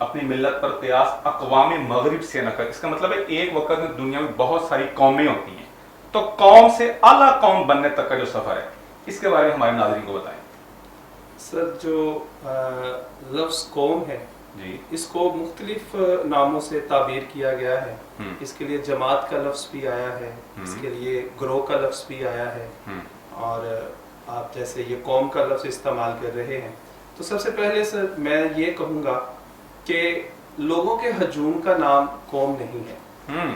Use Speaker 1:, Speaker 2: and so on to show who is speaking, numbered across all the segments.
Speaker 1: اپنی ملت پر قیاس اقوام مغرب سے نہ کر. اس کا مطلب ہے ایک وقت میں دنیا میں بہت ساری قومیں ہوتی ہیں, تو قوم سے اعلیٰ قوم بننے تک کا جو سفر ہے اس کے بارے میں ہمارے ناظرین کو بتائیں.
Speaker 2: سر جو لفظ قوم ہے
Speaker 1: جی,
Speaker 2: اس کو مختلف ناموں سے تعبیر کیا گیا ہے. اس کے لیے جماعت کا لفظ بھی آیا ہے, اس کے لیے گروہ کا لفظ بھی آیا ہے, اور آپ جیسے یہ قوم کا لفظ استعمال کر رہے ہیں. تو سب سے پہلے سر میں یہ کہوں گا کہ لوگوں کے ہجوم کا نام قوم نہیں ہے.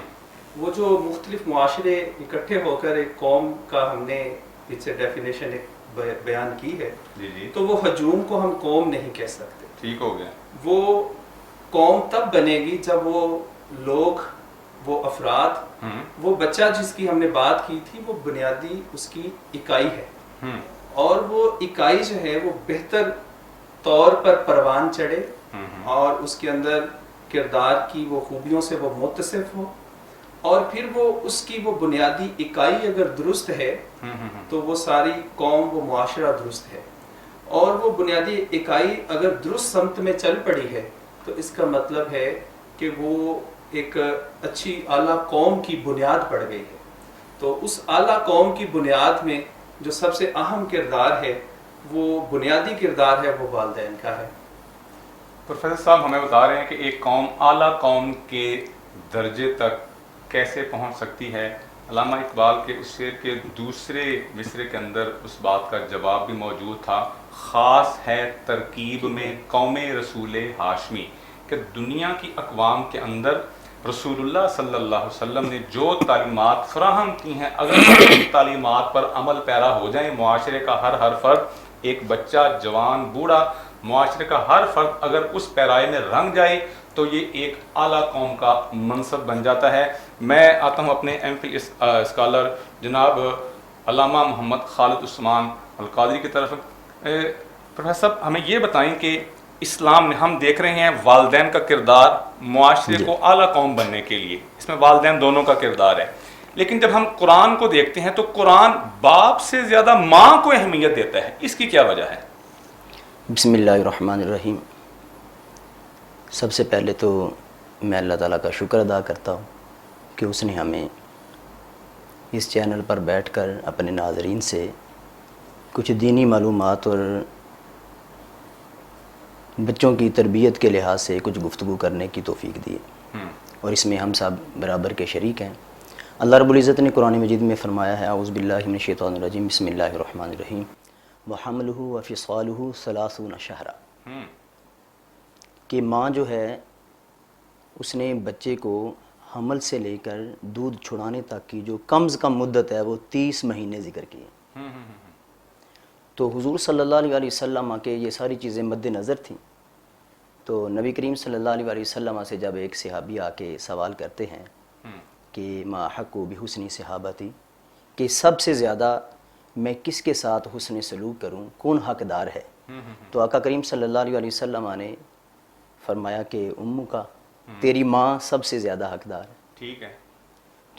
Speaker 2: وہ جو مختلف معاشرے اکٹھے ہو کر ایک قوم کا ہم نے پیچھے ڈیفینیشن ایک بیان کی ہے,
Speaker 1: جی,
Speaker 2: تو وہ ہجوم کو ہم قوم نہیں کہہ سکتے.
Speaker 1: ٹھیک ہو گیا.
Speaker 2: وہ قوم تب بنے گی جب وہ لوگ, وہ افراد, وہ بچہ جس کی ہم نے بات کی تھی, وہ بنیادی اس کی اکائی ہے, اور وہ اکائی جو ہے وہ بہتر طور پر پروان چڑھے اور اس کے اندر کردار کی وہ خوبیوں سے وہ متصف ہو, اور پھر وہ اس کی وہ بنیادی اکائی اگر درست ہے تو وہ ساری قوم, وہ معاشرہ درست ہے. اور وہ بنیادی اکائی اگر درست سمت میں چل پڑی ہے تو اس کا مطلب ہے کہ وہ ایک اچھی اعلیٰ قوم کی بنیاد پڑ گئی ہے. تو اس اعلیٰ قوم کی بنیاد میں جو سب سے اہم کردار ہے, وہ بنیادی کردار ہے, وہ والدین کا ہے.
Speaker 1: پروفیسر صاحب ہمیں بتا رہے ہیں کہ ایک قوم اعلیٰ قوم کے درجے تک کیسے پہنچ سکتی ہے. علامہ اقبال کے اس شعر کے دوسرے مصرے کے اندر اس بات کا جواب بھی موجود تھا, خاص ہے ترکیب میں قوم رسول ہاشمی, کہ دنیا کی اقوام کے اندر رسول اللہ صلی اللہ علیہ وسلم نے جو تعلیمات فراہم کی ہیں, اگر ان تعلیمات پر عمل پیرا ہو جائیں, معاشرے کا ہر فرد, ایک بچہ, جوان, بوڑھا, معاشرے کا ہر فرد اگر اس پیرائے میں رنگ جائے تو یہ ایک اعلیٰ قوم کا منصب بن جاتا ہے. میں آتا ہوں اپنے ایم فل اسکالر جناب علامہ محمد خالد عثمان القادری کی طرف. پروفیسر صاحب ہمیں یہ بتائیں کہ اسلام میں ہم دیکھ رہے ہیں والدین کا کردار معاشرے کو اعلیٰ قوم بننے کے لیے, اس میں والدین دونوں کا کردار ہے, لیکن جب ہم قرآن کو دیکھتے ہیں تو قرآن باپ سے زیادہ ماں کو اہمیت دیتا ہے. اس کی کیا وجہ ہے؟
Speaker 3: بسم اللہ الرحمن الرحیم. سب سے پہلے تو میں اللہ تعالیٰ کا شکر ادا کرتا ہوں کہ اس نے ہمیں اس چینل پر بیٹھ کر اپنے ناظرین سے کچھ دینی معلومات اور بچوں کی تربیت کے لحاظ سے کچھ گفتگو کرنے کی توفیق دی ہے, اور اس میں ہم سب برابر کے شریک ہیں. اللہ رب العزت نے قرآن مجید میں فرمایا ہے, اعوذ باللہ من الشیطان الرجیم, بسم اللہ الرحمن الرحیم, وحملہ وفصالہ 30 شہرا, کہ ماں جو ہے اس نے بچے کو حمل سے لے کر دودھ چھڑانے تک کی جو کم از کم مدت ہے وہ 30 مہینے ذکر کی ہے. تو حضور صلی اللہ علیہ وسلم کے یہ ساری چیزیں مد نظر تھیں. تو نبی کریم صلی اللہ علیہ وسلم سے جب ایک صحابی آ کے سوال کرتے ہیں کہ ما حق بحسن صحابتی, کہ سب سے زیادہ میں کس کے ساتھ حسن سلوک کروں, کون حقدار ہے, تو آقا کریم صلی اللہ علیہ وسلم نے فرمایا کہ امو کا, تیری ماں سب سے زیادہ حقدار ہے.
Speaker 1: ٹھیک ہے.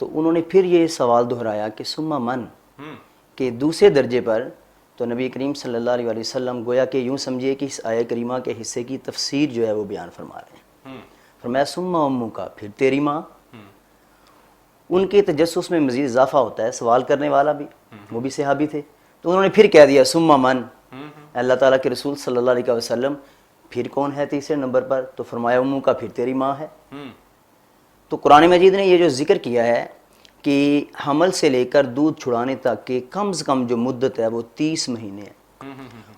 Speaker 3: تو انہوں نے پھر یہ سوال دہرایا کہ ثم من, کہ دوسرے درجے پر تو نبی کریم صلی اللہ علیہ وسلم گویا کہ یوں سمجھیے کہ اس آیہ کریمہ کے حصے کی تفسیر جو ہے وہ بیان فرما رہے ہیں. فرمایا ثم امو کا, پھر تیری ماں. ان کے تجسس میں مزید اضافہ ہوتا ہے, سوال کرنے والا بھی وہ بھی صحابی تھے, تو انہوں نے پھر کہہ دیا ثم من, اللہ تعالیٰ کے رسول صلی اللہ علیہ وسلم پھر کون ہے تیسرے نمبر پر, تو فرمایا امو کا, پھر تیری ماں ہے. تو قرآن مجید نے یہ جو ذکر کیا ہے کہ حمل سے لے کر دودھ چھڑانے تک کے کم از کم جو مدت ہے وہ 30 مہینے ہے,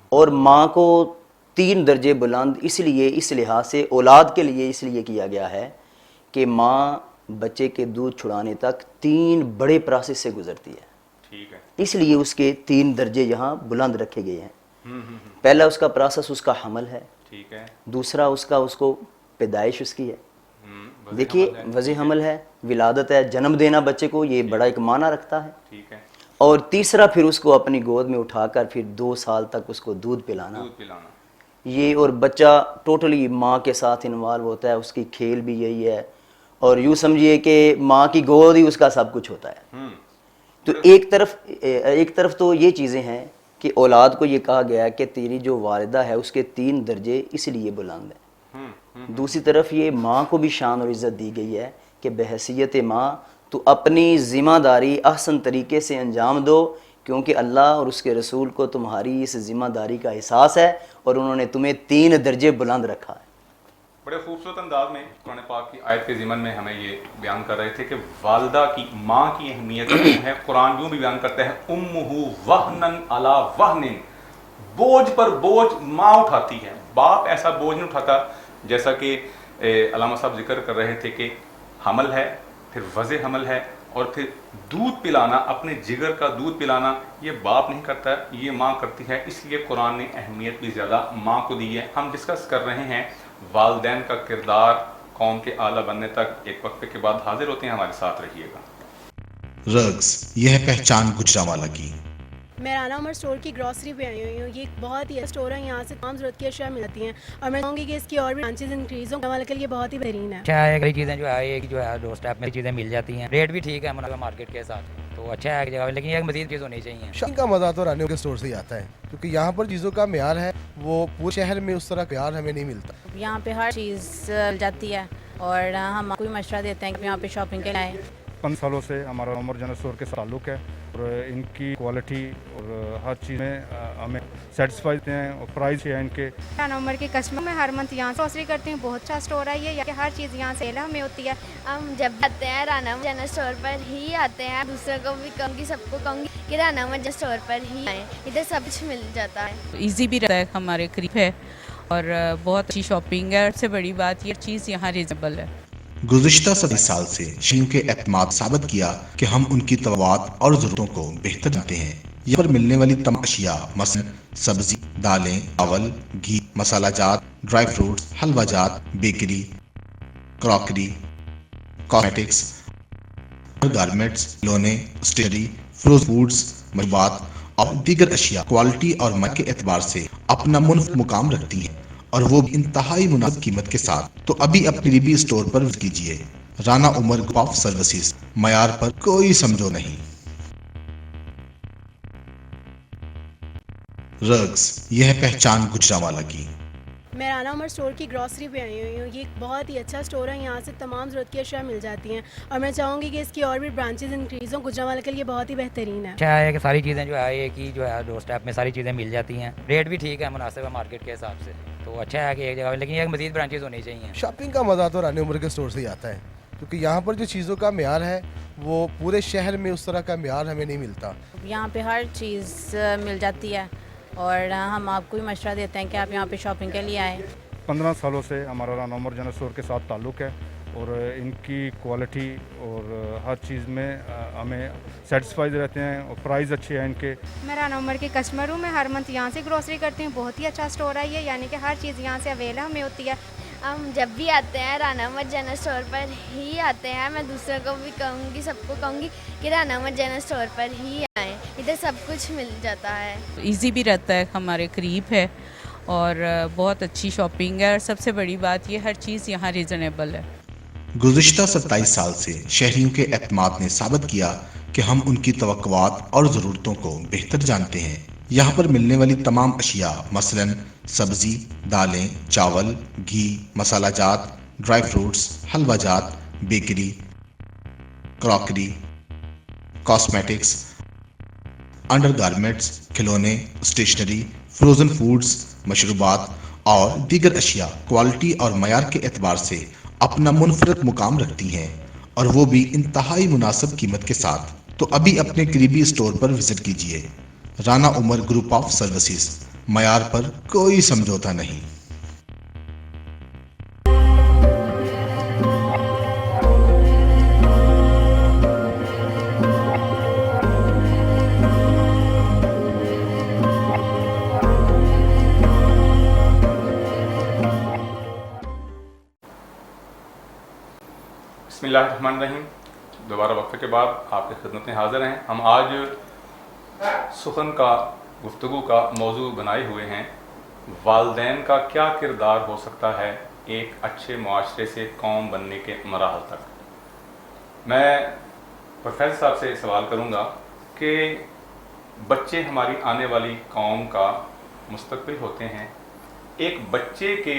Speaker 3: اور ماں کو 3 درجے بلند اس لیے, اس لحاظ سے اولاد کے لیے اس لیے کیا گیا ہے کہ ماں بچے کے دودھ چھڑانے تک 3 بڑے پروسیس سے گزرتی ہے.
Speaker 1: ٹھیک ہے.
Speaker 3: اس لیے اس کے 3 درجے یہاں بلند رکھے گئے ہیں. پہلا اس کا پروسیس اس کا حمل ہے,
Speaker 1: ٹھیک ہے.
Speaker 3: دوسرا اس کو پیدائش اس کی ہے, دیکھیے وضع حمل ہے, ولادت ہے, جنم دینا بچے کو, یہ بڑا ایک معنی رکھتا ہے.
Speaker 1: ٹھیک ہے.
Speaker 3: اور تیسرا پھر اس کو اپنی گود میں اٹھا کر پھر 2 سال تک اس کو دودھ پلانا, یہ, اور بچہ ٹوٹلی ماں کے ساتھ انوالو ہوتا ہے, اس کی کھیل بھی یہی ہے, اور یوں سمجھیے کہ ماں کی گود ہی اس کا سب کچھ ہوتا ہے. تو ایک طرف تو یہ چیزیں ہیں کہ اولاد کو یہ کہا گیا ہے کہ تیری جو والدہ ہے اس کے 3 درجے اس لیے بلند ہیں. دوسری طرف یہ ماں کو بھی شان اور عزت دی گئی ہے کہ بحیثیت ماں تو اپنی ذمہ داری احسن طریقے سے انجام دو، کیونکہ اللہ اور اس کے رسول کو تمہاری اس ذمہ داری کا احساس ہے اور انہوں نے تمہیں 3 درجے بلند رکھا ہے۔
Speaker 1: بڑے خوبصورت انداز میں قرآن پاک کی آیت کے ضمن میں ہمیں یہ بیان کر رہے تھے کہ والدہ کی، ماں کی اہمیت کیوں ہے۔ قرآن یوں بھی بیان کرتے ہیں امہ وہنن علی وہن، بوجھ پر بوجھ ماں اٹھاتی ہے، باپ ایسا بوجھ نہیں اٹھاتا۔ جیسا کہ علامہ صاحب ذکر کر رہے تھے کہ حمل ہے، پھر وضع حمل ہے، اور پھر دودھ پلانا، اپنے جگر کا دودھ پلانا، یہ باپ نہیں کرتا، یہ ماں کرتی ہے۔ اس لیے قرآن نے اہمیت بھی زیادہ ماں کو دی ہے۔ ہم ڈسکس کر رہے ہیں والدین کا کردار قوم کے اعلیٰ بننے تک۔ ایک وقفے کے بعد حاضر ہوتے ہیں، ہمارے ساتھ رہیے گا۔
Speaker 4: رگز، یہ ہے پہچان گجرانوالہ کی۔
Speaker 5: میں رانا عمر اسٹور کی گروسری پہ آئی ہوئی ہوں۔ یہ ایک بہت ہی اسٹور ہے، یہاں سے تمام ضرورت کی اشیاء ملتی ہیں، اور میں چاہوں گی کہ اس کی اور بھی برانچز انکریز ہوں، والے کے لیے بہت ہی بہترین ہے۔
Speaker 6: اچھا ہے، کئی چیزیں جو ہے ایک جو ہے ڈور اسٹیپ میں چیزیں مل جاتی ہیں، ریٹ بھی ٹھیک ہے مناسب مارکیٹ کے ساتھ، تو اچھا ہے ایک جگہ، لیکن یہ مزید چیز ہونی چاہیے۔
Speaker 7: شاپنگ کا مزہ تو رانے کے اسٹور سے ہی آتا ہے، کیونکہ یہاں پر چیزوں کا معیار ہے، وہ پورے شہر میں اس طرح کا معیار ہمیں نہیں ملتا۔
Speaker 8: یہاں پہ ہر چیز مل جاتی ہے، اور ہم آپ کو بھی مشورہ دیتے ہیں کہ یہاں پہ شاپنگ کے لیے آئیں۔
Speaker 9: 5 سالوں سے ہمارا عمر جنرل اسٹور کے تعلق ہے، اور ان کی کوالٹی اور ہر چیز میں ہمیں سیٹسفائی ہیں، اور پرائز ہے ان کے۔
Speaker 10: رانا عمر کے کسٹمر میں ہر منتھ یہاں سے گروسری کرتے ہیں، بہت اچھا اسٹور ہے یہ، کہ ہر چیز یہاں سے ہمیں ہوتی ہے۔
Speaker 11: ہم جب آتے ہیں رانا عمر جنرل اسٹور پر ہی آتے ہیں، دوسروں کو بھی کہوں گی، سب کو کہوں گی کہ رانا عمر جنرل اسٹور پر ہی آئیں، ادھر سب کچھ مل جاتا ہے۔
Speaker 12: ایزی بھی رہتا ہے، ہمارے قریب ہے، اور بہت اچھی شاپنگ ہے۔ سب سے بڑی بات یہ چیز یہاں ریزنیبل ہے۔
Speaker 4: گزشتہ 27 سال سے شہریوں کے اعتماد ثابت کیا کہ ہم ان کی توقعات اور ضرورتوں کو بہتر جانتے ہیں۔ یہاں پر ملنے والی تمام اشیاء مثلا سبزی، دالیں، چاول، گھی، مسالہ جات، ڈرائی فروٹس، حلوہ جات، بیکری، کراکری، کاسمیٹکس، گارمنٹس، کھلونے، اسٹیشنری، فروزن فوڈز، مشروبات اور دیگر اشیاء کوالٹی اور معیار کے اعتبار سے اپنا منفرد مقام رکھتی ہیں، اور وہ بھی انتہائی مناسب قیمت کے ساتھ۔ تو ابھی اپنی قریبی اسٹور پر وزٹ کیجیے۔ رانا عمر گروپ آف سروسز، معیار پر کوئی سمجھو نہیں۔ رگز، یہ ہے پہچان گجرانوالہ کی۔
Speaker 5: میں رانا عمر اسٹور کی گروسری پہ آئی ہوئی ہوں۔ یہ ایک بہت ہی اچھا اسٹور ہے، یہاں سے تمام ضرورت کی اشیاء مل جاتی ہیں، اور میں چاہوں گی کہ اس کی اور بھی برانچز انکریز ہوں، گجرانوالہ کے لیے بہت ہی بہترین ہے۔
Speaker 6: اچھا ہے کہ ساری چیزیں جو ہے ایک ہی جو ہے ڈور اسٹیپ میں ساری چیزیں مل جاتی ہیں، ریٹ بھی ٹھیک ہے مناسب مارکیٹ کے حساب سے، تو اچھا ہے کہ ایک جگہ، لیکن یہ مزید برانچز ہونی چاہیے۔
Speaker 7: شاپنگ کا مزہ تو رانے عمر کے اسٹور سے ہی آتا ہے، کیونکہ یہاں پر جو چیزوں کا معیار ہے، وہ پورے شہر میں اس طرح کا معیار ہمیں نہیں ملتا۔
Speaker 8: یہاں پہ ہر چیز مل جاتی ہے، اور ہم آپ کو بھی مشورہ دیتے ہیں کہ آپ یہاں پہ شاپنگ کے لیے آئیں۔
Speaker 9: 15 سالوں سے ہمارا رانا عمر جنرل اسٹور کے ساتھ تعلق ہے، اور ان کی کوالٹی اور ہر چیز میں ہمیں سیٹسفائی رہتے ہیں، اور پرائز اچھے ہیں ان کے۔
Speaker 10: میں رانا عمر کے کسٹمر ہوں، میں ہر منتھ یہاں سے گروسری کرتی ہوں، بہت ہی اچھا اسٹور ہے یہ، یعنی کہ ہر چیز یہاں سے اویلیبل ہمیں ہوتی ہے۔
Speaker 11: ہم جب بھی آتے ہیں رانا عمر جنرل اسٹور پر ہی آتے ہیں، میں دوسروں کو بھی کہوں گی، سب کو کہوں گی کہ رانا عمر جنرل اسٹور پر ہی آئیں، ادھر سب کچھ مل جاتا ہے۔
Speaker 12: ایزی بھی رہتا ہے، ہمارے قریب ہے، اور بہت اچھی شاپنگ ہے، اور سب سے بڑی بات یہ ہر چیز یہاں ریزنیبل ہے۔
Speaker 4: گزشتہ 27 سال سے شہریوں کے اعتماد نے ثابت کیا کہ ہم ان کی توقعات اور ضرورتوں کو بہتر جانتے ہیں۔ یہاں پر ملنے والی تمام اشیاء مثلا سبزی، دالیں، چاول، گھی، مسالہ جات، ڈرائی فروٹس، حلوہ جات، bakery, crockery, cosmetics, under garments, کھلونے، اسٹیشنری، فروزن فوڈز، مشروبات اور دیگر اشیاء کوالٹی اور معیار کے اعتبار سے اپنا منفرد مقام رکھتی ہیں، اور وہ بھی انتہائی مناسب قیمت کے ساتھ۔ تو ابھی اپنے قریبی اسٹور پر وزٹ کیجیے۔ رانا عمر گروپ آف سروسز، معیار پر کوئی سمجھوتا نہیں۔
Speaker 1: بسم اللہ الرحمن الرحیم۔ دوبارہ وقفے کے بعد آپ کی خدمت میں حاضر ہیں۔ ہم آج سخن کا، گفتگو کا موضوع بنائے ہوئے ہیں، والدین کا کیا کردار ہو سکتا ہے ایک اچھے معاشرے سے قوم بننے کے مراحل تک۔ میں پروفیسر صاحب سے سوال کروں گا کہ بچے ہماری آنے والی قوم کا مستقبل ہوتے ہیں، ایک بچے کے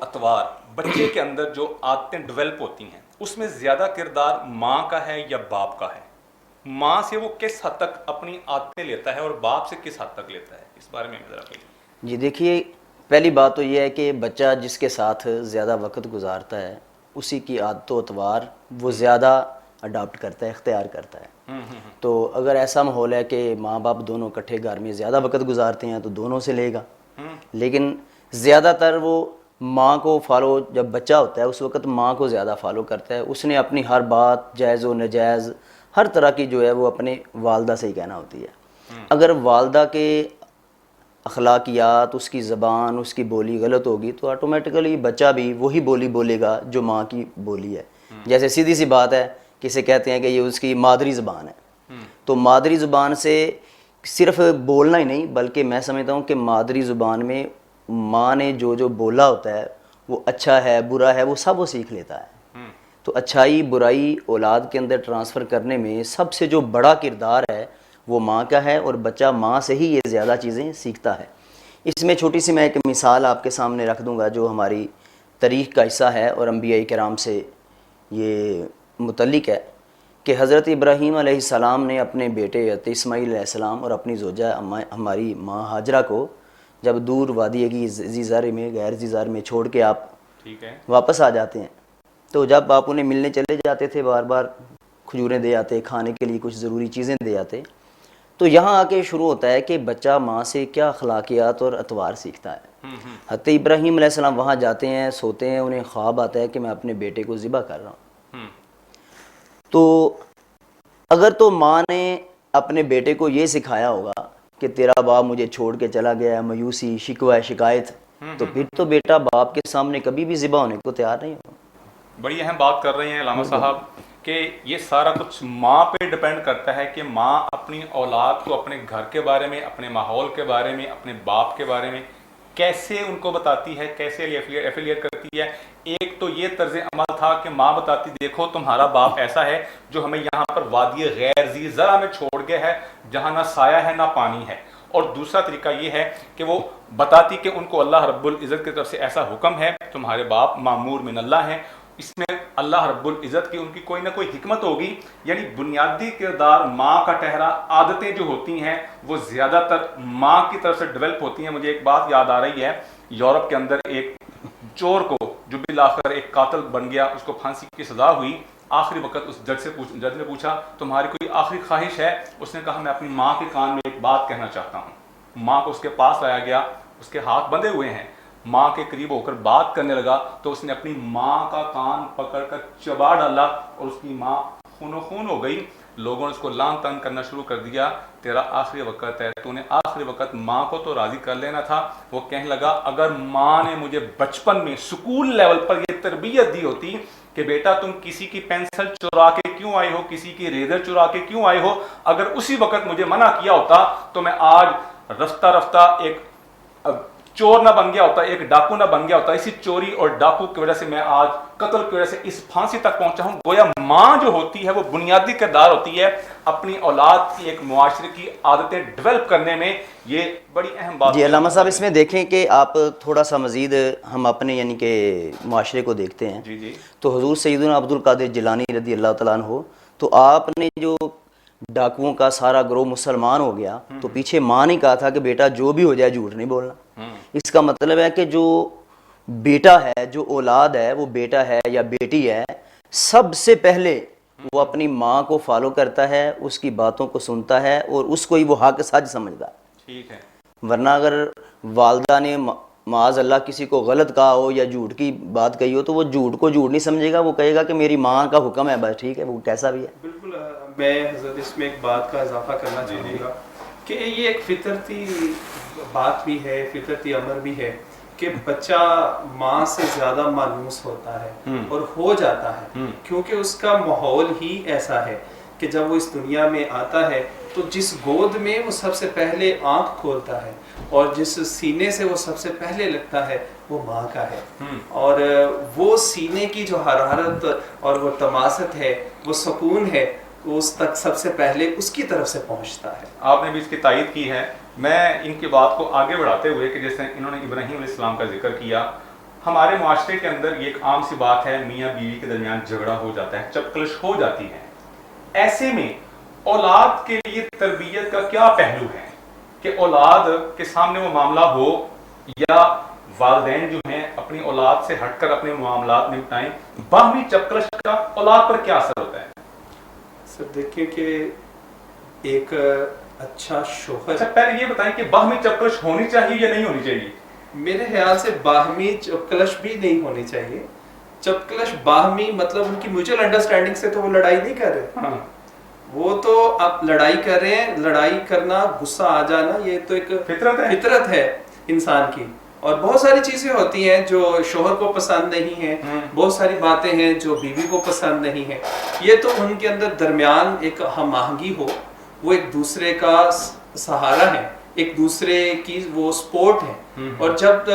Speaker 1: اطوار بچے کے اندر جو عادتیں ڈیولپ ہوتی ہیں اس میں زیادہ کردار ماں کا ہے یا باپ کا ہے؟ ماں سے وہ کس حد تک اپنی عادتیں لیتا ہے اور باپ سے کس حد تک لیتا ہے؟ اس بارے میں ذرا کہیے۔
Speaker 3: جی دیکھیے، پہلی بات تو یہ ہے کہ بچہ جس کے ساتھ زیادہ وقت گزارتا ہے اسی کی عادت و اطوار وہ زیادہ اڈاپٹ کرتا ہے، اختیار کرتا ہے۔ تو اگر ایسا ماحول ہے کہ ماں باپ دونوں اکٹھے گھر میں زیادہ وقت گزارتے ہیں تو دونوں سے لے گا، لیکن زیادہ تر وہ ماں کو فالو، جب بچہ ہوتا ہے اس وقت ماں کو زیادہ فالو کرتا ہے، اس نے اپنی ہر بات جائز و ناجائز ہر طرح کی جو ہے وہ اپنے والدہ سے ہی کہنا ہوتی ہے۔ اگر والدہ کے اخلاقیات، اس کی زبان، اس کی بولی غلط ہوگی تو آٹومیٹیکلی بچہ بھی وہی بولی بولے گا جو ماں کی بولی ہے۔ جیسے سیدھی سی بات ہے، کسے کہتے ہیں کہ یہ اس کی مادری زبان ہے، تو مادری زبان سے صرف بولنا ہی نہیں بلکہ میں سمجھتا ہوں کہ مادری زبان میں ماں نے جو جو بولا ہوتا ہے وہ اچھا ہے برا ہے وہ سب وہ سیکھ لیتا ہے۔ تو اچھائی برائی اولاد کے اندر ٹرانسفر کرنے میں سب سے جو بڑا کردار ہے وہ ماں کا ہے، اور بچہ ماں سے ہی یہ زیادہ چیزیں سیکھتا ہے۔ اس میں چھوٹی سی میں ایک مثال آپ کے سامنے رکھ دوں گا جو ہماری تاریخ کا حصہ ہے اور انبیاء کرام سے یہ متعلق ہے کہ حضرت ابراہیم علیہ السلام نے اپنے بیٹے حضرت اسماعیل علیہ السلام اور اپنی زوجہ ہماری ماں ہاجرہ کو جب دور وادی کی زیزار میں غیر زیزار میں چھوڑ کے آپ واپس آ جاتے ہیں، تو جب آپ انہیں ملنے چلے جاتے تھے بار بار کھجوریں دے آتے، کھانے کے لیے کچھ ضروری چیزیں دے آتے، تو یہاں آ کے شروع ہوتا ہے کہ بچہ ماں سے کیا اخلاقیات اور اطوار سیکھتا ہے۔ حضرت ابراہیم علیہ السلام وہاں جاتے ہیں، سوتے ہیں، انہیں خواب آتا ہے کہ میں اپنے بیٹے کو ذبح کر رہا ہوں۔ تو اگر تو ماں نے اپنے بیٹے کو یہ سکھایا ہوگا کہ تیرا باپ مجھے چھوڑ کے چلا گیا ہے، مایوسی، شکوہ، شکایت، تو پھر تو بیٹا باپ کے سامنے کبھی بھی ذبح ہونے کو تیار نہیں ہوگا۔
Speaker 1: بڑی اہم بات کر رہے ہیں علامہ صاحب کہ یہ سارا کچھ ماں پہ ڈیپینڈ کرتا ہے کہ ماں اپنی اولاد کو اپنے گھر کے بارے میں، اپنے ماحول کے بارے میں، اپنے باپ کے بارے میں کیسے ان کو بتاتی ہے، کیسے ایفیلیٹ کرتی ہے۔ ایک تو یہ طرز عمل تھا کہ ماں بتاتی دیکھو تمہارا باپ ایسا ہے جو ہمیں یہاں پر وادی غیر ذی زرع میں چھوڑ گیا ہے جہاں نہ سایہ ہے نہ پانی ہے۔ اور دوسرا طریقہ یہ ہے کہ وہ بتاتی کہ ان کو اللہ رب العزت کی طرف سے ایسا حکم ہے، تمہارے باپ معمور من اللہ ہیں، اس میں اللہ رب العزت کی ان کی کوئی نہ کوئی حکمت ہوگی۔ یعنی بنیادی کردار ماں کا ٹھہرا، عادتیں جو ہوتی ہیں وہ زیادہ تر ماں کی طرف سے ڈیولپ ہوتی ہیں۔ مجھے ایک بات یاد آ رہی ہے، یورپ کے اندر ایک چور کو جو بالآخر ایک قاتل بن گیا، اس کو پھانسی کی سزا ہوئی، آخری وقت اس جج نے پوچھا تمہاری کوئی آخری خواہش ہے؟ اس نے کہا میں اپنی ماں کے کان میں ایک بات کہنا چاہتا ہوں۔ ماں کو اس کے پاس لایا گیا، اس کے ہاتھ بندھے ہوئے ہیں، ماں کے قریب ہو کر بات کرنے لگا تو اس نے اپنی ماں کا کان پکڑ کر چبا ڈالا اور اس کی ماں خون و خون ہو گئی۔ لوگوں نے اس کو لان تان کرنا شروع کر دیا، تیرا آخری وقت ہے، تو نے آخری وقت ماں کو تو راضی کر لینا تھا۔ وہ کہنے لگا اگر ماں نے مجھے بچپن میں سکول لیول پر یہ تربیت دی ہوتی کہ بیٹا تم کسی کی پینسل چرا کے کیوں آئے ہو، کسی کی ریزر چرا کے کیوں آئے ہو، اگر اسی وقت مجھے منع کیا ہوتا تو میں آج رفتہ رفتہ ایک چور نہ بن گیا ہوتا، ایک ڈاکو نہ بن گیا ہوتا۔ اسی چوری اور ڈاکو کی وجہ سے میں آج قتل کی وجہ سے اس پھانسی تک پہنچا ہوں۔ گویا ماں جو ہوتی ہے وہ بنیادی کردار ہوتی ہے اپنی اولاد کی ایک معاشرے کی عادتیں ڈیولپ کرنے میں، یہ بڑی اہم بات۔
Speaker 3: جی علامہ صاحب اس میں دیکھیں کہ آپ تھوڑا سا مزید ہم اپنے یعنی کہ معاشرے کو دیکھتے ہیں،
Speaker 1: جی
Speaker 3: تو حضور سیدنا عبد القادر جیلانی رضی اللہ تعالیٰ عنہ، تو آپ نے جو ڈاکوؤں کا سارا گروہ مسلمان ہو گیا تو پیچھے ماں نے کہا تھا کہ بیٹا جو بھی ہو جائے جھوٹ نہیں بولنا۔ اس کا مطلب ہے کہ جو بیٹا ہے، جو اولاد ہے، وہ بیٹا ہے یا بیٹی ہے، سب سے پہلے وہ اپنی ماں کو فالو کرتا ہے، اس کی باتوں کو سنتا ہے اور اس کو ہی وہ حق سچ سمجھتا ہے۔
Speaker 1: ٹھیک ہے،
Speaker 3: ورنہ اگر والدہ نے معاذ اللہ کسی کو غلط کہا ہو یا جھوٹ کی بات کہی ہو تو وہ جھوٹ کو جھوٹ نہیں سمجھے گا، وہ کہے گا کہ میری ماں کا حکم ہے، بس ٹھیک ہے، وہ کیسا بھی ہے۔
Speaker 2: بالکل، میں حضرت اس میں ایک بات کا اضافہ کرنا چاہوں گا کہ یہ ایک فطرتی بات بھی ہے، فطرتی امر بھی ہے کہ بچہ ماں سے زیادہ مانوس ہوتا ہے اور ہو جاتا ہے، کیونکہ اس کا ماحول ہی ایسا ہے کہ جب وہ اس دنیا میں آتا ہے تو جس گود میں وہ سب سے پہلے آنکھ کھولتا ہے اور جس سینے سے وہ سب سے پہلے لگتا ہے وہ ماں کا ہے، اور وہ سینے کی جو حرارت اور وہ تماست ہے، وہ سکون ہے، وہ اس تک سب سے پہلے اس کی طرف سے پہنچتا ہے۔
Speaker 1: آپ نے بھی اس کی تائید کی ہے۔ میں ان کی بات کو آگے بڑھاتے ہوئے کہ جیسے انہوں نے ابراہیم علیہ السلام کا ذکر کیا، ہمارے معاشرے کے اندر یہ ایک عام سی بات ہے، میاں بیوی کے درمیان جھگڑا ہو جاتا ہے، چپکلش ہو جاتی ہے. ایسے میں اولاد کے لیے تربیت کا کیا پہلو ہے کہ اولاد کے سامنے وہ معاملہ ہو یا والدین جو ہیں اپنی اولاد سے ہٹ کر اپنے معاملات نپٹائیں، باہمی چپکلش کا اولاد پر کیا اثر ہوتا ہے؟
Speaker 2: سر دیکھیں کہ ایک اچھا شوہر،
Speaker 1: اچھا پہلے یہ بتائیں کہ باہمی چپکلش ہونی چاہیے یا نہیں ہونی چاہیے؟
Speaker 2: میرے خیال سے باہمی چپکلش بھی نہیں ہونی چاہیے. چپکلش باہمی مطلب ان کی میوچل انڈرسٹینڈنگ سے تو وہ لڑائی نہیں کر رہے، وہ تو اب لڑائی کر رہے ہیں. لڑائی کرنا، غصہ آ جانا، یہ تو ایک فطرت ہے انسان کی. اور بہت ساری چیزیں ہوتی ہیں جو شوہر کو پسند نہیں ہیں، بہت ساری باتیں ہیں جو بیوی کو پسند نہیں ہیں. یہ تو ان کے اندر درمیان ایک ہم آہنگی ہو، وہ ایک دوسرے کا سہارا ہے، ایک دوسرے کی وہ سپورٹ ہے. اور جب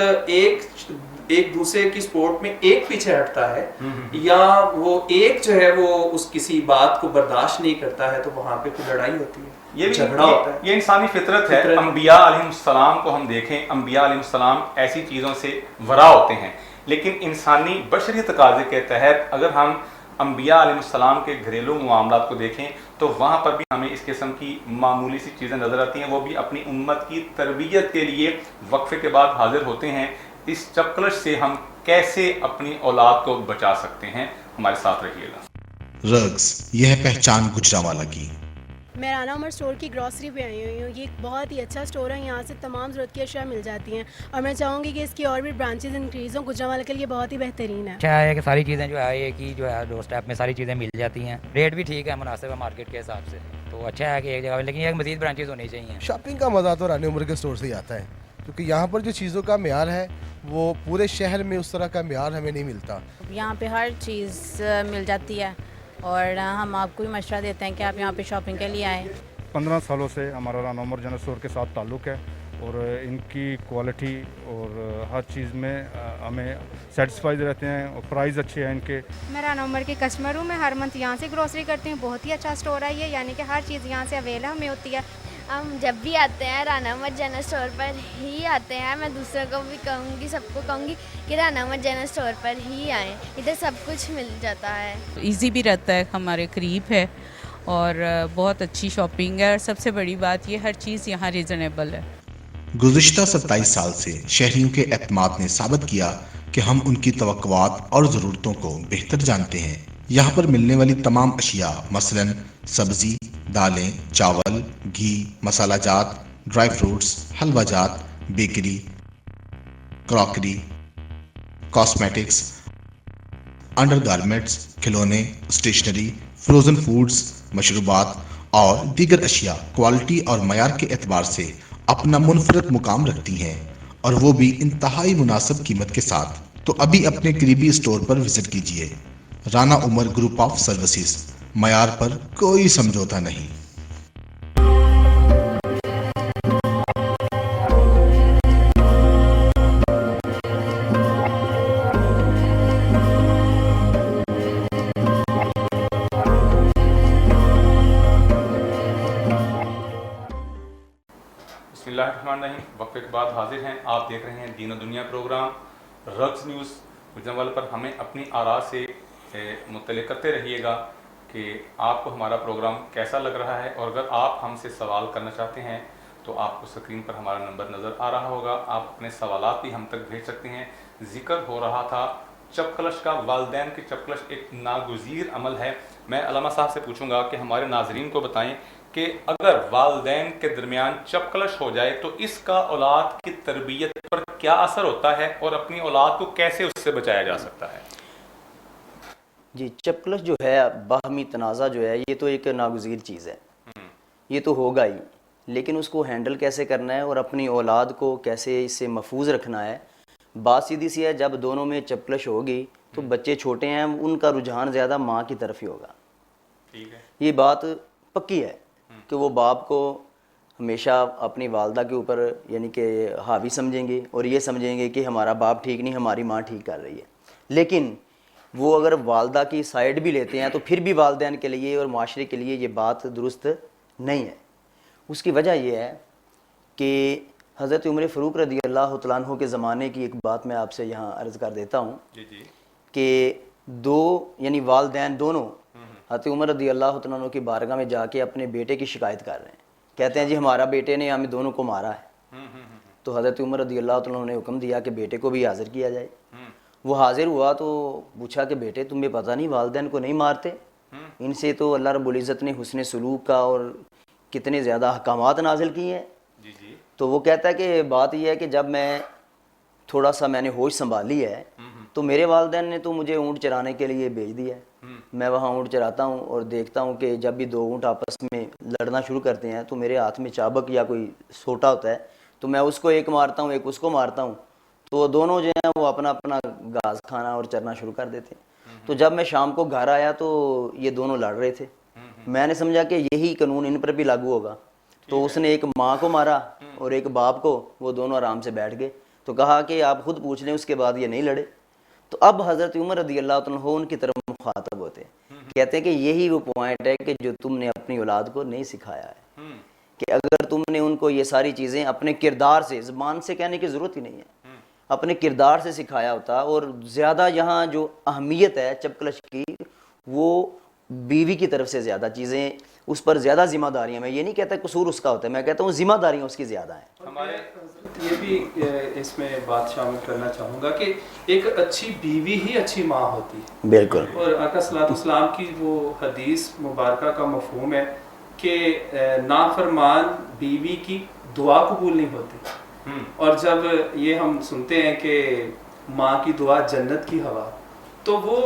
Speaker 2: ایک دوسرے کی سپورٹ میں ایک پیچھے ہٹتا ہے یا وہ ایک جو ہے وہ اس کسی بات کو برداشت نہیں کرتا ہے تو وہاں پہ کوئی لڑائی ہوتی ہے، جھگڑا ہوتا ہے.
Speaker 1: یہ انسانی فطرت ہے. انبیاء علیہ السلام کو ہم دیکھیں، انبیاء علیہ السلام ایسی چیزوں سے ورا ہوتے ہیں، لیکن انسانی بشری تقاضے کے تحت اگر ہم انبیاء علیہ السلام کے گھریلو معاملات کو دیکھیں تو وہاں پر بھی ہمیں اس قسم کی معمولی سی چیزیں نظر آتی ہیں. وہ بھی اپنی امت کی تربیت کے لیے وقفے کے بعد حاضر ہوتے ہیں. اس چپکلش سے ہم کیسے اپنی اولاد کو بچا سکتے ہیں؟ ہمارے ساتھ رہیے گا.
Speaker 4: رقص یہ ہے پہچان گجرانوالہ کی.
Speaker 5: میں رانا عمر اسٹور کی گروسری پہ آئی ہوئی ہوں. یہ ایک بہت ہی اچھا اسٹور ہے، یہاں سے تمام ضرورت کی اشیاء مل جاتی ہیں اور میں چاہوں گی کہ اس کی اور بھی برانچز انکریز ہوں. گجرانوالہ کے لیے بہت ہی بہترین ہے.
Speaker 6: اچھا ہے کہ ساری چیزیں جو ہے ایک ہی جو ہے ڈور اسٹیپ میں ساری چیزیں مل جاتی ہیں، ریٹ بھی ٹھیک ہے، مناسب ہے مارکیٹ کے حساب سے. تو اچھا ہے کہ ایک جگہ، لیکن ایک مزید برانچز ہونی چاہیے.
Speaker 7: شاپنگ کا مزہ تو رانا عمر کے اسٹور سے ہی آتا ہے، کیونکہ یہاں پر جو چیزوں کا معیار ہے وہ پورے شہر میں اس طرح کا معیار ہمیں نہیں ملتا.
Speaker 8: یہاں پہ ہر چیز مل جاتی ہے اور ہم آپ کو بھی مشورہ دیتے ہیں کہ آپ یہاں پہ شاپنگ کے لیے آئیں.
Speaker 9: 15 سالوں سے ہمارا رانا عمر جنرل اسٹور کے ساتھ تعلق ہے اور ان کی کوالٹی اور ہر چیز میں ہمیں سیٹسفائیڈ رہتے ہیں اور پرائز اچھے ہیں ان کے.
Speaker 10: میں رانا عمر کی کسٹمر ہوں، میں ہر منتھ یہاں سے گروسری کرتی ہوں. بہت ہی اچھا اسٹور ہے یہ، یعنی کہ ہر چیز یہاں سے اویلیبل ہمیں ہوتی ہے.
Speaker 11: ہم جب بھی آتے ہیں رانا عمر جنرل اسٹور پر ہی آتے ہیں. میں دوسروں کو بھی کہوں گی، سب کو کہوں گی کہ رانا عمر جنرل اسٹور پر ہی آئیں، ادھر سب کچھ مل جاتا ہے.
Speaker 12: ایزی بھی رہتا ہے، ہمارے قریب ہے اور بہت اچھی شاپنگ ہے، اور سب سے بڑی بات یہ ہر چیز یہاں ریزنیبل ہے.
Speaker 4: گزشتہ 27 سال سے شہریوں کے اعتماد نے ثابت کیا کہ ہم ان کی توقعات اور ضرورتوں کو بہتر جانتے ہیں. یہاں پر ملنے والی تمام اشیاء مثلا سبزی، دالیں، چاول، گھی، مسالہ جات، ڈرائی فروٹس، حلوہ جات، bakery, crockery, cosmetics, under garments, کھلونے، اسٹیشنری، فروزن فوڈز، مشروبات اور دیگر اشیاء کوالٹی اور معیار کے اعتبار سے اپنا منفرد مقام رکھتی ہیں، اور وہ بھی انتہائی مناسب قیمت کے ساتھ. تو ابھی اپنے قریبی اسٹور پر وزٹ کیجیے. رانا عمر گروپ آف سروسز، معیار پر کوئی سمجھوتا نہیں.
Speaker 1: بسم اللہ الرحمن الرحیم. وقفے کے بعد حاضر ہیں. آپ دیکھ رہے ہیں دین و دنیا پروگرام رقص نیوز. گجرانوالہ پر ہمیں اپنی آراء سے مطلع کرتے رہیے گا کہ آپ کو ہمارا پروگرام کیسا لگ رہا ہے، اور اگر آپ ہم سے سوال کرنا چاہتے ہیں تو آپ کو اسکرین پر ہمارا نمبر نظر آ رہا ہوگا. آپ اپنے سوالات بھی ہم تک بھیج سکتے ہیں. ذکر ہو رہا تھا چپکلش کا. والدین کی چپکلش ایک ناگزیر عمل ہے. میں علامہ صاحب سے پوچھوں گا کہ ہمارے ناظرین کو بتائیں کہ اگر والدین کے درمیان چپکلش ہو جائے تو اس کا اولاد کی تربیت پر کیا اثر ہوتا ہے اور اپنی اولاد کو کیسے اس سے بچایا جا سکتا ہے؟
Speaker 3: جی، چپکلش جو ہے، باہمی تنازع جو ہے، یہ تو ایک ناگزیر چیز ہے، یہ تو ہوگا ہی، لیکن اس کو ہینڈل کیسے کرنا ہے اور اپنی اولاد کو کیسے اس سے محفوظ رکھنا ہے. بات سیدھی سی ہے، جب دونوں میں چپکلش ہوگی تو بچے چھوٹے ہیں، ان کا رجحان زیادہ ماں کی طرف ہی ہوگا. یہ بات پکی ہے کہ وہ باپ کو ہمیشہ اپنی والدہ کے اوپر یعنی کہ حاوی سمجھیں گے اور یہ سمجھیں گے کہ ہمارا باپ ٹھیک نہیں، ہماری ماں ٹھیک کر رہی ہے. لیکن وہ اگر والدہ کی سائیڈ بھی لیتے ہیں تو پھر بھی والدین کے لیے اور معاشرے کے لیے یہ بات درست نہیں ہے. اس کی وجہ یہ ہے کہ حضرت عمر فاروق رضی اللہ تعالیٰ عنہ کے زمانے کی ایک بات میں آپ سے یہاں عرض کر دیتا ہوں کہ دو یعنی والدین دونوں حضرت عمر رضی اللہ تعالیٰ عنہ کی بارگاہ میں جا کے اپنے بیٹے کی شکایت کر رہے ہیں. کہتے ہیں جی ہمارا بیٹے نے ہمیں دونوں کو مارا ہے. تو حضرت عمر رضی اللہ تعالیٰ عنہ نے حکم دیا کہ بیٹے کو بھی حاضر کیا جائے. وہ حاضر ہوا تو پوچھا کہ بیٹے تمہیں پتہ نہیں والدین کو نہیں مارتے؟ ان سے تو اللہ رب العزت نے حسن سلوک کا اور کتنے زیادہ احکامات نازل کیے ہیں. تو وہ کہتا ہے کہ بات یہ ہے کہ جب میں تھوڑا سا میں نے ہوش سنبھالی ہے تو میرے والدین نے تو مجھے اونٹ چرانے کے لیے بھیج دیا ہے. میں وہاں اونٹ چراتا ہوں اور دیکھتا ہوں کہ جب بھی دو اونٹ آپس میں لڑنا شروع کرتے ہیں تو میرے ہاتھ میں چابک یا کوئی سوٹا ہوتا ہے تو میں اس کو ایک مارتا ہوں ایک اس کو مارتا ہوں. تو وہ دونوں جو ہیں وہ اپنا اپنا گھاس کھانا اور چرنا شروع کر دیتے ہیں. تو جب میں شام کو گھر آیا تو یہ دونوں لڑ رہے تھے. میں نے سمجھا کہ یہی قانون ان پر بھی لاگو ہوگا. تو اس نے ایک ماں کو مارا اور ایک باپ کو. وہ دونوں آرام سے بیٹھ گئے. تو کہا کہ آپ خود پوچھ لیں اس کے بعد یہ نہیں لڑے. تو اب حضرت عمر رضی اللہ تعالیٰ عنہ ان کی طرف مخاطب ہوتے ہیں, کہتے ہیں کہ یہی وہ پوائنٹ ہے کہ جو تم نے اپنی اولاد کو نہیں سکھایا ہے, کہ اگر تم نے ان کو یہ ساری چیزیں اپنے کردار سے, زبان سے کہنے کی ضرورت ہی نہیں ہے, اپنے کردار سے سکھایا ہوتا. اور زیادہ یہاں جو اہمیت ہے چپکلش کی وہ بیوی کی طرف سے زیادہ چیزیں, اس پر زیادہ ذمہ داریاں. میں یہ نہیں کہتا قصور اس کا ہوتا ہے, میں کہتا ہوں ذمہ داریاں اس کی زیادہ ہیں.
Speaker 2: ہمارے یہ بھی اس میں بات شامل کرنا چاہوں گا کہ ایک اچھی بیوی ہی اچھی ماں ہوتی ہے.
Speaker 3: بالکل.
Speaker 2: اور آقا صلی اللہ علیہ وسلم کی وہ حدیث مبارکہ کا مفہوم ہے کہ نافرمان بیوی کی دعا قبول نہیں ہوتی. اور جب یہ ہم سنتے ہیں کہ ماں کی دعا جنت کی ہوا, تو وہ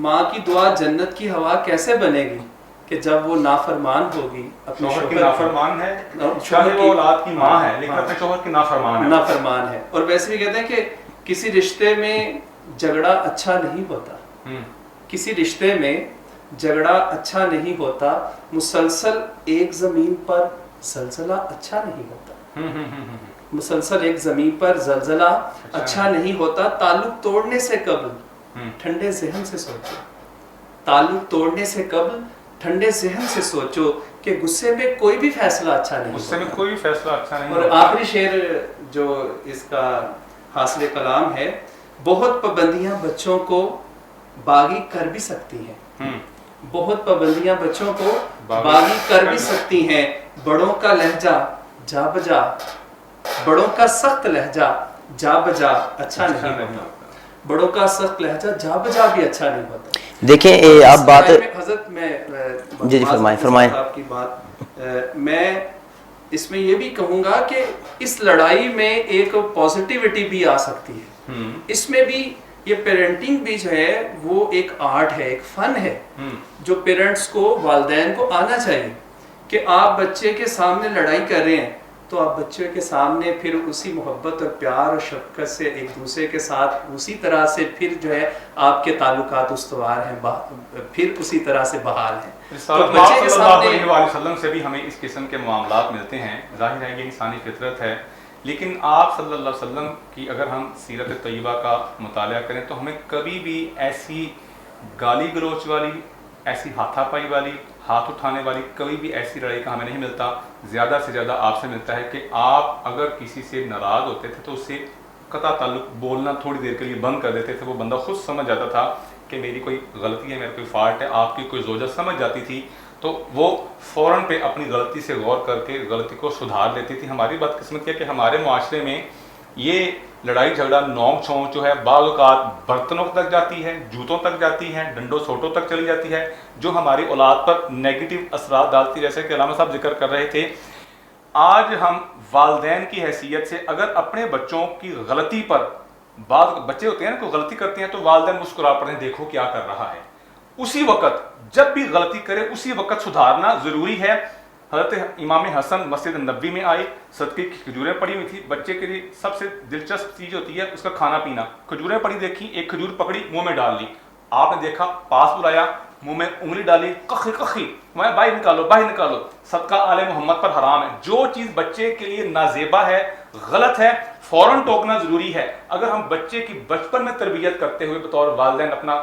Speaker 2: ماں کی دعا جنت کی ہوا کیسے بنے گی کہ جب وہ نافرمان ہوگی, اپنے
Speaker 1: شوہر کی نافرمان ہے, شوہر کی اولاد کی ماں ہے لیکن اپنے شوہر کی نافرمان ہے. اور ویسے بھی کہتے ہیں کہ کسی رشتے میں جھگڑا اچھا نہیں ہوتا, کسی رشتے میں جھگڑا اچھا نہیں ہوتا, مسلسل ایک زمین پر زلزلہ اچھا نہیں ہوتا, مسلسل ایک زمین پر زلزلہ اچھا نہیں ہوتا. تعلق توڑنے سے قبل ٹھنڈے ذہن سے سوچو, تعلق توڑنے سے قبل ٹھنڈے ذہن سے سوچو کہ غصے میں کوئی بھی فیصلہ اچھا نہیں, غصے میں کوئی فیصلہ اچھا نہیں.
Speaker 2: اور آخری شعر جو اس کا حاصل کلام ہے, بہت پابندیاں بچوں کو باغی کر بھی سکتی ہیں, بہت پابندیاں بچوں کو باغی کر بھی سکتی ہیں. بڑوں کا لہجہ جا بجا, بڑوں کا سخت لہجہ جا بجا اچھا نہیں ہوتا, بڑوں کا سخت لہجہ جا بجا بھی اچھا نہیں ہوتا.
Speaker 3: دیکھیں آپ بات
Speaker 2: حضرت میں
Speaker 3: جی فرمائیں
Speaker 2: آپ کی بات, میں اس میں یہ بھی کہوں گا کہ اس لڑائی میں ایک پازیٹیوٹی بھی آ سکتی ہے. اس میں بھی یہ پیرنٹنگ بھی جو ہے وہ ایک آرٹ ہے, ایک فن ہے, جو پیرنٹس کو, والدین کو آنا چاہیے کہ آپ بچے کے سامنے لڑائی کر رہے ہیں تو آپ بچے کے سامنے پھر اسی محبت اور پیار اور شفقت سے ایک دوسرے کے ساتھ اسی طرح سے پھر جو ہے آپ کے تعلقات استوار ہیں, پھر اسی طرح سے بحال ہیں.
Speaker 1: تو بچے کے سامنے صلی اللہ علیہ وسلم سے بھی ہمیں اس قسم کے معاملات ملتے ہیں. ظاہر ہے یہ انسانی فطرت ہے, لیکن آپ صلی اللہ علیہ وسلم کی اگر ہم سیرت طیبہ کا مطالعہ کریں تو ہمیں کبھی بھی ایسی گالی گلوچ والی, ایسی ہاتھا پائی والی, ہاتھ اٹھانے والی کبھی بھی ایسی لڑائی کا ہمیں نہیں ملتا. زیادہ سے زیادہ آپ سے ملتا ہے کہ آپ اگر کسی سے ناراض ہوتے تھے تو اس سے قطع تعلق بولنا تھوڑی دیر کے لیے بند کر دیتے تھے. وہ بندہ خود سمجھ جاتا تھا کہ میری کوئی غلطی ہے, میرا کوئی فالٹ ہے. آپ کی کوئی زوجہ سمجھ جاتی تھی تو وہ فوراً پہ اپنی غلطی سے غور کر کے غلطی کو سدھار لیتی تھی. ہماری بدقسمتی ہے کہ ہمارے معاشرے میں یہ لڑائی جھگڑا نوک چھونک جو ہے بعض اوقات برتنوں تک جاتی ہے, جوتوں تک جاتی ہے, ڈنڈوں سوٹوں تک چلی جاتی ہے, جو ہماری اولاد پر نیگیٹو اثرات ڈالتی. جیسے کہ علامہ صاحب ذکر کر رہے تھے, آج ہم والدین کی حیثیت سے اگر اپنے بچوں کی غلطی پر, بعض بچے ہوتے ہیں نا کوئی غلطی کرتے ہیں تو والدین مسکرا پڑتے ہیں دیکھو کیا کر رہا ہے. اسی وقت جب بھی غلطی کرے اسی وقت سدھارنا ضروری ہے. حضرت امام حسن مسجد نبوی میں آئے, صدقے کی کھجوریں پڑی ہوئی تھی. بچے کے لیے سب سے دلچسپ چیز ہوتی ہے اس کا کھانا پینا. کھجوریں پڑی دیکھی, ایک کھجور پکڑی منہ میں ڈال لی. آپ نے دیکھا, پاس بلایا, منہ میں انگلی ڈالی, کخی کخی, باہر نکالو باہر نکالو. صدقہ آل محمد پر حرام ہے. جو چیز بچے کے لیے نازیبا ہے, غلط ہے, فوراً ٹوکنا ضروری ہے. اگر ہم بچے کی بچپن میں تربیت کرتے ہوئے بطور والدین اپنا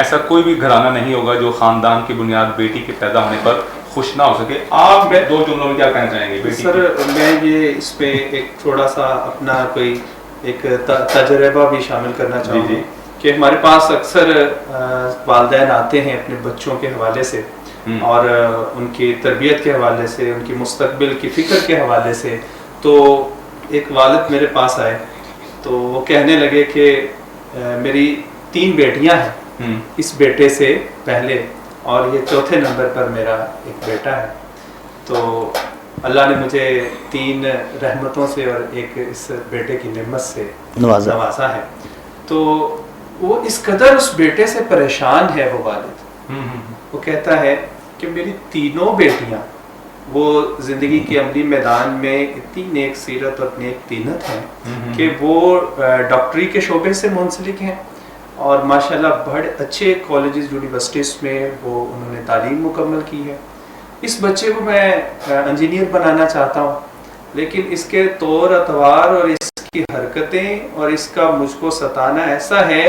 Speaker 1: ایسا کوئی بھی گھرانہ نہیں ہوگا جو خاندان کی بنیاد بیٹی کے پیدا ہونے پر خوش نہ ہو سکے. آپ 2 جملوں میں کیا کہنا چاہیں گے بیٹی
Speaker 2: سر؟ میں یہ اس پہ ایک تھوڑا سا اپنا کوئی ایک تجربہ بھی شامل کرنا چاہوں گا کہ ہمارے پاس اکثر والدین آتے ہیں اپنے بچوں کے حوالے سے اور ان کی تربیت کے حوالے سے، ان کی مستقبل کی فکر کے حوالے سے. تو ایک والد میرے پاس آئے تو وہ کہنے لگے کہ میری 3 بیٹیاں ہیں، اس بیٹے سے پہلے اور یہ 4تھے نمبر پر میرا ایک بیٹا ہے. تو اللہ نے مجھے 3 رحمتوں سے اور ایک اس بیٹے کی نعمت سے نوازا ہے. تو وہ اس قدر اس بیٹے سے پریشان ہے وہ والد. وہ کہتا ہے کہ میری 3 بیٹیاں وہ زندگی کے عملی میدان میں اتنی نیک سیرت اور نیک طینت ہیں کہ وہ ڈاکٹری کے شعبے سے منسلک ہیں اور ماشاءاللہ بڑے اچھے کالجز یونیورسٹیز میں وہ انہوں نے تعلیم مکمل کی ہے. اس بچے کو میں انجینئر بنانا چاہتا ہوں، لیکن اس کے طور اطوار اور اس کی حرکتیں اور اس کا مجھ کو ستانا ایسا ہے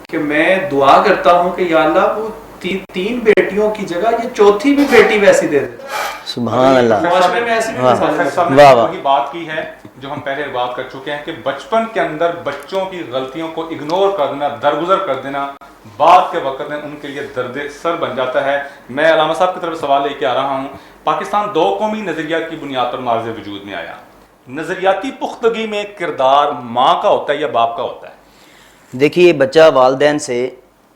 Speaker 2: کہ میں دعا کرتا ہوں کہ یا اللہ وہ 3 بیٹیوں کی جگہ یہ 4تھی بھی بیٹی ویسی دے دے.
Speaker 3: سبحان اللہ.
Speaker 1: معاشرے میں ایسی بھی بات کی ہے جو ہم پہلے بات کر چکے ہیں کہ بچپن کے اندر بچوں کی غلطیوں کو اگنور کر دینا، درگزر کر دینا بعد کے وقت میں ان کے لیے درد سر بن جاتا ہے. میں علامہ صاحب کی طرف سوال لے کے آ رہا ہوں. پاکستان 2 قومی نظریہ کی بنیاد پر معرض وجود میں آیا. نظریاتی پختگی میں کردار ماں کا ہوتا ہے یا باپ کا ہوتا ہے؟
Speaker 3: دیکھیے بچہ والدین سے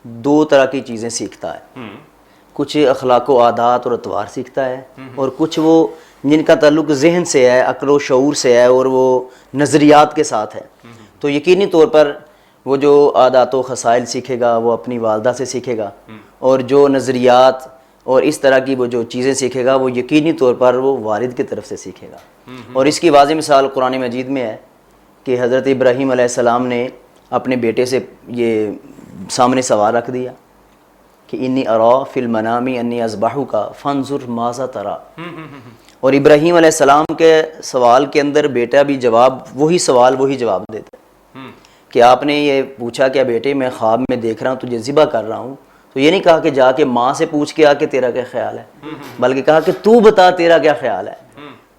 Speaker 3: 2 طرح کی چیزیں سیکھتا ہے. کچھ اخلاق و عادات اور اطوار سیکھتا ہے اور کچھ وہ جن کا تعلق ذہن سے ہے، عقل و شعور سے ہے اور وہ نظریات کے ساتھ ہے. تو یقینی طور پر وہ جو عادات و خصائل سیکھے گا وہ اپنی والدہ سے سیکھے گا، اور جو نظریات اور اس طرح کی وہ جو چیزیں سیکھے گا وہ یقینی طور پر وہ والد کی طرف سے سیکھے گا. اور اس کی واضح مثال قرآن مجید میں ہے کہ حضرت ابراہیم علیہ السلام نے اپنے بیٹے سے یہ سامنے سوال رکھ دیا کہ انی ارا فی المنام انی اذبحک فانظر ماذا تری. اور ابراہیم علیہ السلام کے سوال کے اندر بیٹا بھی وہی جواب دیتا کہ آپ نے یہ پوچھا کہ بیٹے میں خواب میں دیکھ رہا ہوں تجھے ذبح کر رہا ہوں، تو یہ نہیں کہا کہ جا کے ماں سے پوچھ کے آ کے تیرا کیا خیال ہے، بلکہ کہا کہ تو بتا تیرا کیا خیال ہے.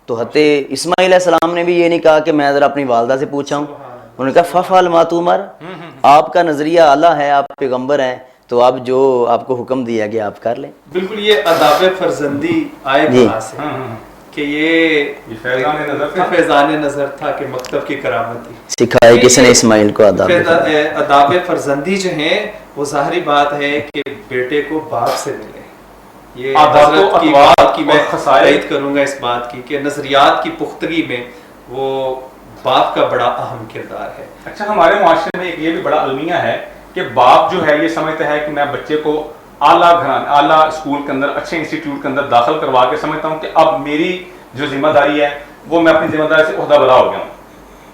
Speaker 3: تو حضرت اسماعیل علیہ السلام نے بھی یہ نہیں کہا کہ میں ذرا اپنی والدہ سے پوچھا ہوں، انہوں نے کہا ففعل ما تؤمر. آپ کا نظریہ اعلیٰ ہے، آپ پیغمبر ہیں، تو آپ جو آپ کو حکم دیا گیا آپ کر لیں.
Speaker 2: بالکل یہ آداب فرزندی آئے کہاں سے کہ یہ فیضان نظر تھا کہ مکتب کی کرامت تھی.
Speaker 3: سکھائے کس نے اسماعیل کو
Speaker 2: آداب فرزندی جو ہیں وہ ظاہری بات ہے کہ بیٹے کو باپ سے ملے. یہ حضرت کی بات کی میں تائید کروں گا اس بات کی کہ نظریات کی پختگی میں وہ باپ کا بڑا اہم کردار ہے.
Speaker 1: اچھا ہمارے معاشرے میں ایک یہ بھی بڑا المیہ ہے کہ باپ جو ہے یہ سمجھتا ہے کہ میں بچے کو اعلیٰ اسکول کے اندر اچھے انسٹیٹیوٹ کے اندر داخل کروا کے سمجھتا ہوں کہ اب میری جو ذمہ داری ہے وہ میں اپنی ذمہ داری سے عہدہ بلا ہو گیا ہوں.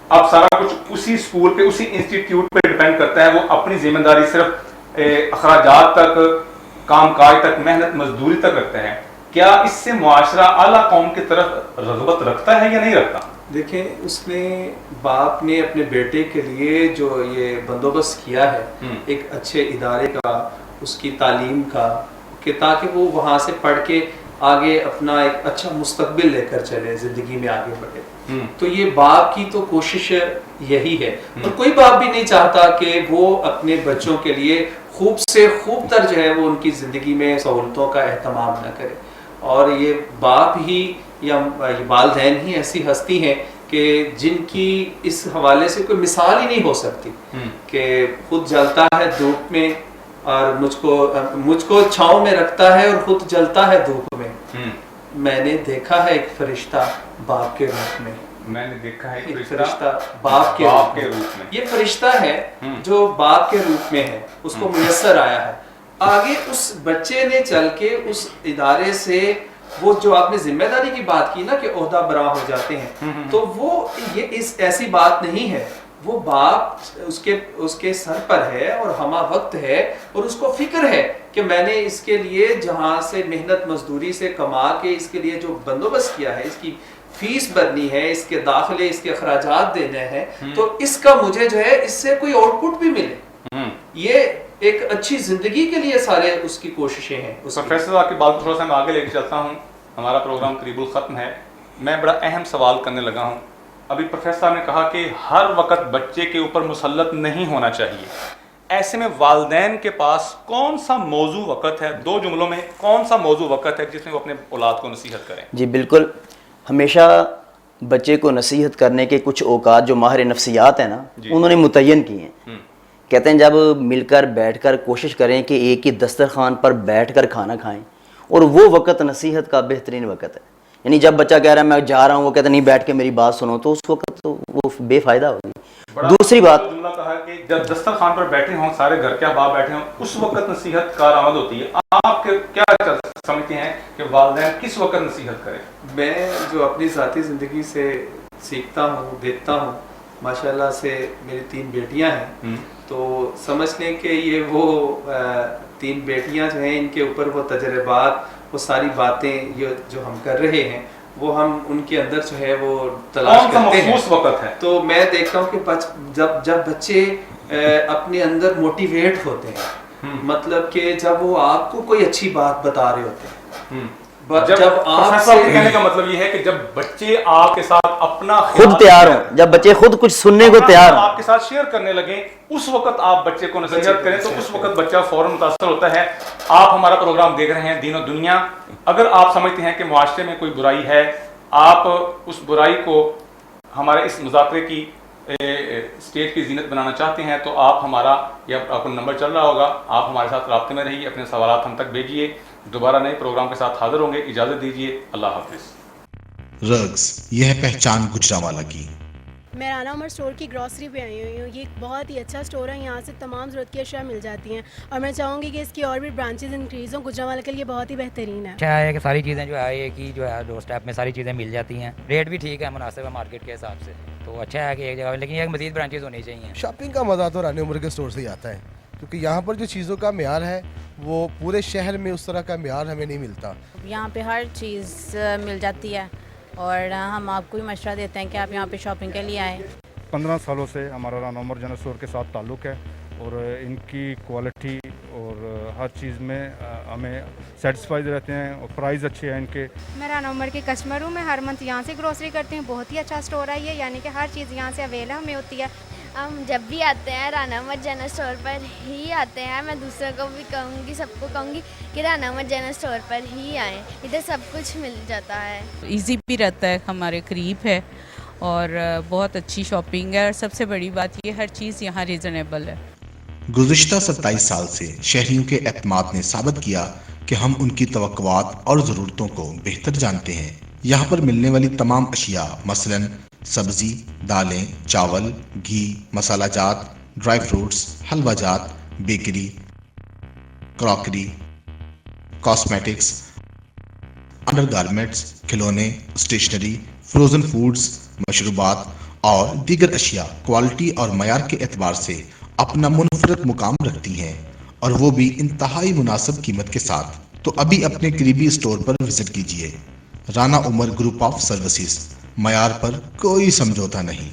Speaker 1: اب سارا کچھ اسی اسکول پہ اسی انسٹیٹیوٹ پہ ڈیپینڈ کرتا ہے. وہ اپنی ذمہ داری صرف اخراجات تک، کام کاج تک، محنت مزدوری تک رکھتے ہیں. کیا اس سے معاشرہ اعلیٰ قوم کی طرف رغبت رکھتا ہے یا نہیں رکھتا؟
Speaker 2: دیکھیں اس نے باپ نے اپنے بیٹے کے لیے جو یہ بندوبست کیا ہے ایک اچھے ادارے کا، اس کی تعلیم کا، کہ تاکہ وہ وہاں سے پڑھ کے آگے اپنا ایک اچھا مستقبل لے کر چلے، زندگی میں آگے بڑھے. تو یہ باپ کی تو کوشش یہی ہے، اور کوئی باپ بھی نہیں چاہتا کہ وہ اپنے بچوں کے لیے خوب سے خوب تر جو ہے وہ ان کی زندگی میں سہولتوں کا اہتمام نہ کرے. اور یہ باپ ہی یا والدین ہی ایسی ہستی ہیں کہ جن کی اس حوالے سے کوئی مثال ہی نہیں ہو سکتی کہ خود جلتا ہے دھوپ میں اور مجھ کو چھاؤں میں رکھتا ہے اور خود جلتا ہے دھوپ میں. میں نے دیکھا ہے ایک فرشتہ باپ کے روپ میں،
Speaker 1: میں نے دیکھا ہے
Speaker 2: ایک فرشتہ باپ کے روپ میں. یہ فرشتہ ہے جو باپ کے روپ میں ہے، اس کو میسر آیا ہے. آگے اس بچے نے چل کے اس ادارے سے وہ جو آپ نے ذمہ داری کی بات کی نا کہ عہدہ برا ہو جاتے ہیں، تو وہ یہ ایسی بات نہیں ہے. وہ باپ اس کے سر پر ہے اور ہمہ وقت ہے، اور اس کو فکر ہے کہ میں نے اس کے لیے جہاں سے محنت مزدوری سے کما کے اس کے لیے جو بندوبست کیا ہے، اس کی فیس بھرنی ہے، اس کے داخلے، اس کے اخراجات دینے ہیں، تو اس کا مجھے جو ہے اس سے کوئی آؤٹ پٹ بھی ملے. یہ ایک اچھی زندگی کے لیے سارے اس کی کوششیں ہیں.
Speaker 1: پروفیسر صاحب کی بات کو تھوڑا سا میں آگے لے کے چلتا ہوں. ہمارا پروگرام قریب الختم ہے. میں بڑا اہم سوال کرنے لگا ہوں. ابھی پروفیسر صاحب نے کہا کہ ہر وقت بچے کے اوپر مسلط نہیں ہونا چاہیے. ایسے میں والدین کے پاس کون سا موضوع وقت ہے, 2 جملوں میں کون سا موضوع وقت ہے جس میں وہ اپنے اولاد کو نصیحت کریں؟
Speaker 3: جی بالکل. ہمیشہ بچے کو نصیحت کرنے کے کچھ اوقات جو ماہر نفسیات ہیں نا انہوں نے متعین کی ہیں. کہتے ہیں جب مل کر بیٹھ کر کوشش کریں کہ ایک ہی دسترخوان پر بیٹھ کر کھانا کھائیں, اور وہ وقت نصیحت کا بہترین وقت ہے. یعنی جب بچہ کہہ رہا ہے میں جا رہا ہوں, وہ کہتا نہیں بیٹھ کے میری بات سنو, تو اس وقت تو وہ بے فائدہ ہوگی. دوسری بات
Speaker 1: جملہ کہا کہ جب دسترخوان پر بیٹھے ہوں, سارے گھر کے احباب بیٹھے ہوں, اس وقت نصیحت کارآمد ہوتی ہے. آپ کیا سمجھتے ہیں کہ والدین کس وقت نصیحت کریں؟
Speaker 2: میں جو اپنی ذاتی زندگی سے سیکھتا ہوں, دیکھتا ہوں, ماشاءاللہ سے میری 3 بیٹیاں ہیں, تو سمجھ لیں کہ یہ وہ 3 بیٹیاں جو ہیں ان کے اوپر وہ تجربات, وہ ساری باتیں جو ہم کر رہے ہیں وہ ہم ان کے اندر جو ہے وہ تلاش کرتے ہیں.
Speaker 1: وقت ہے
Speaker 2: تو میں دیکھتا ہوں کہ جب بچے اپنے اندر موٹیویٹ ہوتے ہیں, مطلب کہ جب وہ آپ کو کوئی اچھی بات بتا رہے ہوتے ہیں, جب آپ سے
Speaker 1: کہنے کا مطلب یہ ہے کہ جب بچے آپ کے ساتھ اپنا
Speaker 3: خود تیار ہوں, جب بچے خود کچھ سننے کو تیار ہوں,
Speaker 1: آپ کے ساتھ شیئر کرنے لگیں, اس وقت آپ بچے کو نصیحت کریں تو اس وقت بچہ فوراً متاثر ہوتا ہے. آپ ہمارا پروگرام دیکھ رہے ہیں دین و دنیا. اگر آپ سمجھتے ہیں کہ معاشرے میں کوئی برائی ہے, آپ اس برائی کو ہمارے اس مذاکرے کی اسٹیج کی زینت بنانا چاہتے ہیں, تو آپ ہمارا یا آپ کو نمبر چل رہا ہوگا, آپ ہمارے ساتھ رابطے میں رہیے, اپنے سوالات ہم تک بھیجیے. دوبارہ نئے پروگرام کے ساتھ حاضر ہوں گے. اجازت دیجیے. اللہ حافظ.
Speaker 4: رگز یہ ہے پہچان گجرانوالہ کی.
Speaker 5: میں رانا عمر اسٹور کی گروسری پہ آئی ہوئی ہوں. یہ ایک بہت ہی اچھا اسٹور ہے, یہاں سے تمام ضرورت کی اشیاء مل جاتی ہیں, اور میں چاہوں گی کہ اس کی اور بھی برانچز انکریز ہوں. گجرانوالہ کے لیے بہت ہی بہترین ہے.
Speaker 6: اچھا ہے کہ ساری چیزیں جو ہے ایک ہی جو ہے ڈور اسٹیپ میں ساری چیزیں مل جاتی ہیں. ریٹ بھی ٹھیک ہے, مناسب ہے مارکیٹ کے حساب سے, تو اچھا ہے کہ ایک جگہ, لیکن ایک مزید برانچز ہونی چاہیے.
Speaker 7: شاپنگ کا مزہ تو رانا عمر کے اسٹور سے ہی آتا ہے, کیونکہ یہاں پر جو چیزوں کا معیار ہے وہ پورے شہر میں اس طرح کا معیار ہمیں نہیں ملتا.
Speaker 8: یہاں پہ ہر چیز مل جاتی ہے, اور ہم آپ کو بھی مشورہ دیتے ہیں کہ آپ یہاں پہ شاپنگ کے لیے آئیں.
Speaker 9: 15 سالوں سے ہمارا رانا عمر جنرل اسٹور کے ساتھ تعلق ہے, اور ان کی کوالٹی اور ہر چیز میں ہمیں سیٹسفائیڈ رہتے ہیں, اور پرائز اچھے ہیں ان کے.
Speaker 10: میں رانا عمر کی کسٹمر ہوں, میں ہر منتھ یہاں سے گروسری کرتی ہوں. بہت ہی اچھا اسٹور ہے یہ, یعنی کہ ہر چیز یہاں سے اویلیبل ہمیں ہوتی ہے.
Speaker 11: ہم جب بھی آتے ہیں رانا عمر جنرل اسٹور پر ہی آتے ہیں. میں دوسروں کو بھی کہوں گی, سب کو کہوں گی کہ رانا عمر جنرل اسٹور پر ہی آئیں, ادھر سب کچھ مل جاتا ہے.
Speaker 12: ایزی بھی رہتا ہے, ہمارے قریب ہے, اور بہت اچھی شاپنگ ہے, اور سب سے بڑی بات یہ ہر چیز یہاں ریزنیبل ہے.
Speaker 4: گزشتہ 27 سال سے شہریوں کے اعتماد نے ثابت کیا کہ ہم ان کی توقعات اور ضرورتوں کو بہتر جانتے ہیں. یہاں پر ملنے والی تمام اشیاء مثلاً سبزی, دالیں, چاول, گھی, مسالہ جات, ڈرائی فروٹس, حلوہ جات, bakery, crockery, cosmetics, under garments, کھلونے, اسٹیشنری, فروزن فوڈز, مشروبات اور دیگر اشیاء کوالٹی اور معیار کے اعتبار سے اپنا منفرد مقام رکھتی ہیں, اور وہ بھی انتہائی مناسب قیمت کے ساتھ. تو ابھی اپنے قریبی اسٹور پر وزٹ کیجیے. رانا عمر گروپ آف سروسز, معیار پر کوئی سمجھوتا نہیں.